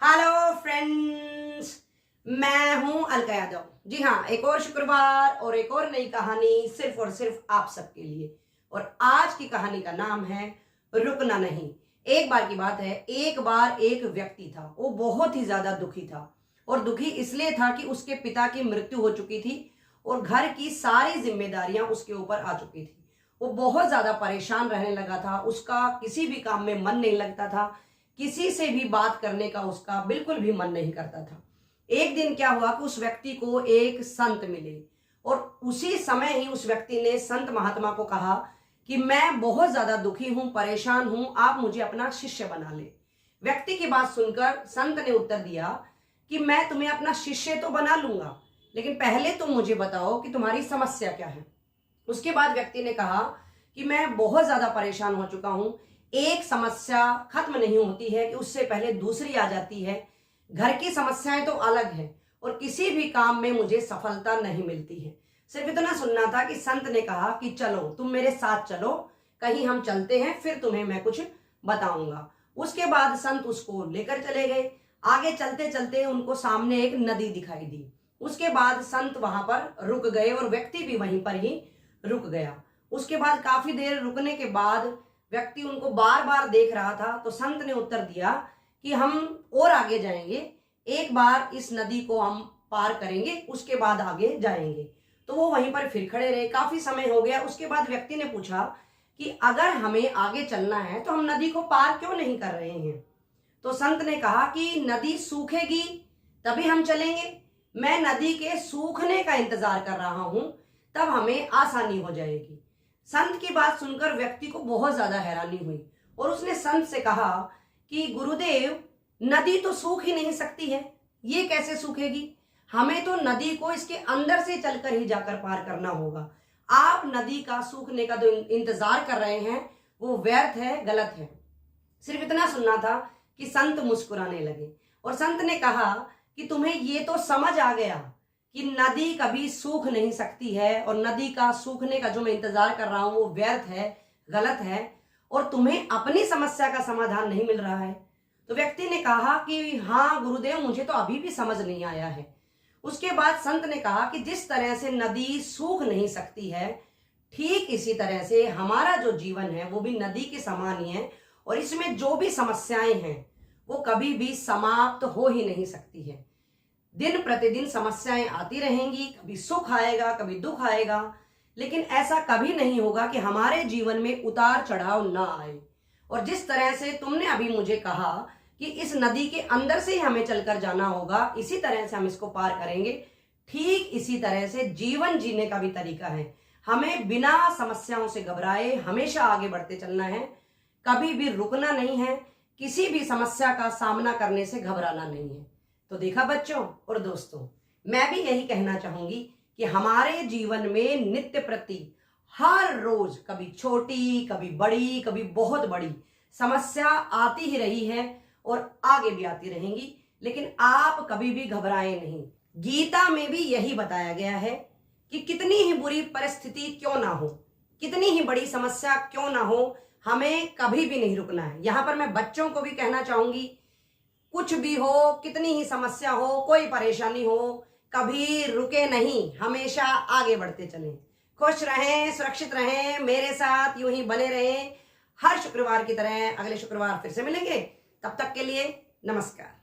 Hello friends, मैं हूं अलका यादव। जी हाँ, एक और शुक्रवार और एक और नई कहानी सिर्फ और सिर्फ आप सबके लिए। और आज की कहानी का नाम है रुकना नहीं। एक बार की बात है, एक बार एक व्यक्ति था, वो बहुत ही ज्यादा दुखी था। और दुखी इसलिए था कि उसके पिता की मृत्यु हो चुकी थी और घर की सारी जिम्मेदारियां उसके ऊपर आ चुकी थी। वो बहुत ज्यादा परेशान रहने लगा था, उसका किसी भी काम में मन नहीं लगता था, किसी से भी बात करने का उसका बिल्कुल भी मन नहीं करता था। एक दिन क्या हुआ कि उस व्यक्ति को एक संत मिले और उसी समय ही उस व्यक्ति ने संत महात्मा को कहा कि मैं बहुत ज्यादा दुखी हूं, परेशान हूं, आप मुझे अपना शिष्य बना ले। व्यक्ति की बात सुनकर संत ने उत्तर दिया कि मैं तुम्हें अपना शिष्य तो बना लूंगा, लेकिन पहले तुम मुझे बताओ कि तुम्हारी समस्या क्या है। उसके बाद व्यक्ति ने कहा कि मैं बहुत ज्यादा परेशान हो चुका हूं, एक समस्या खत्म नहीं होती है कि उससे पहले दूसरी आ जाती है। घर की समस्याएं तो अलग है और किसी भी काम में मुझे सफलता नहीं मिलती है। सिर्फ इतना सुनना था कि संत ने कहा कि चलो तुम मेरे साथ चलो, कहीं हम चलते हैं, फिर तुम्हें मैं कुछ बताऊंगा। उसके बाद संत उसको लेकर चले गए। आगे चलते चलते उनको सामने एक नदी दिखाई दी। उसके बाद संत वहां पर रुक गए और व्यक्ति भी वहीं पर ही रुक गया। उसके बाद काफी देर रुकने के बाद व्यक्ति उनको बार बार देख रहा था, तो संत ने उत्तर दिया कि हम और आगे जाएंगे, एक बार इस नदी को हम पार करेंगे, उसके बाद आगे जाएंगे। तो वो वहीं पर फिर खड़े रहे। काफी समय हो गया। उसके बाद व्यक्ति ने पूछा कि अगर हमें आगे चलना है तो हम नदी को पार क्यों नहीं कर रहे हैं। तो संत ने कहा कि नदी सूखेगी तभी हम चलेंगे, मैं नदी के सूखने का इंतजार कर रहा हूं, तब हमें आसानी हो जाएगी। संत की बात सुनकर व्यक्ति को बहुत ज्यादा हैरानी हुई और उसने संत से कहा कि गुरुदेव, नदी तो सूख ही नहीं सकती है, ये कैसे सूखेगी? हमें तो नदी को इसके अंदर से चलकर ही जाकर पार करना होगा। आप नदी का सूखने का जो इंतजार कर रहे हैं वो व्यर्थ है, गलत है। सिर्फ इतना सुनना था कि संत मुस्कुराने लगे और संत ने कहा कि तुम्हें ये तो समझ आ गया कि नदी कभी सूख नहीं सकती है और नदी का सूखने का जो मैं इंतजार कर रहा हूं वो व्यर्थ है, गलत है, और तुम्हें अपनी समस्या का समाधान नहीं मिल रहा है। तो व्यक्ति ने कहा कि हाँ गुरुदेव, मुझे तो अभी भी समझ नहीं आया है। उसके बाद संत ने कहा कि जिस तरह से नदी सूख नहीं सकती है, ठीक इसी तरह से हमारा जो जीवन है वो भी नदी के समान ही है और इसमें जो भी समस्याएं हैं वो कभी भी समाप्त हो ही नहीं सकती है। दिन प्रतिदिन समस्याएं आती रहेंगी, कभी सुख आएगा, कभी दुख आएगा, लेकिन ऐसा कभी नहीं होगा कि हमारे जीवन में उतार चढ़ाव ना आए। और जिस तरह से तुमने अभी मुझे कहा कि इस नदी के अंदर से ही हमें चलकर जाना होगा, इसी तरह से हम इसको पार करेंगे, ठीक इसी तरह से जीवन जीने का भी तरीका है। हमें बिना समस्याओं से घबराए हमेशा आगे बढ़ते चलना है, कभी भी रुकना नहीं है, किसी भी समस्या का सामना करने से घबराना नहीं है। तो देखा बच्चों और दोस्तों, मैं भी यही कहना चाहूंगी कि हमारे जीवन में नित्य प्रति हर रोज कभी छोटी, कभी बड़ी, कभी बहुत बड़ी समस्या आती ही रही है और आगे भी आती रहेंगी, लेकिन आप कभी भी घबराएं नहीं। गीता में भी यही बताया गया है कि कितनी ही बुरी परिस्थिति क्यों ना हो, कितनी ही बड़ी समस्या क्यों ना हो, हमें कभी भी नहीं रुकना है। यहां पर मैं बच्चों को भी कहना चाहूंगी, कुछ भी हो, कितनी ही समस्या हो, कोई परेशानी हो, कभी रुके नहीं, हमेशा आगे बढ़ते चलें। खुश रहें, सुरक्षित रहें, मेरे साथ यूं ही बने रहें। हर शुक्रवार की तरह अगले शुक्रवार फिर से मिलेंगे। तब तक के लिए नमस्कार।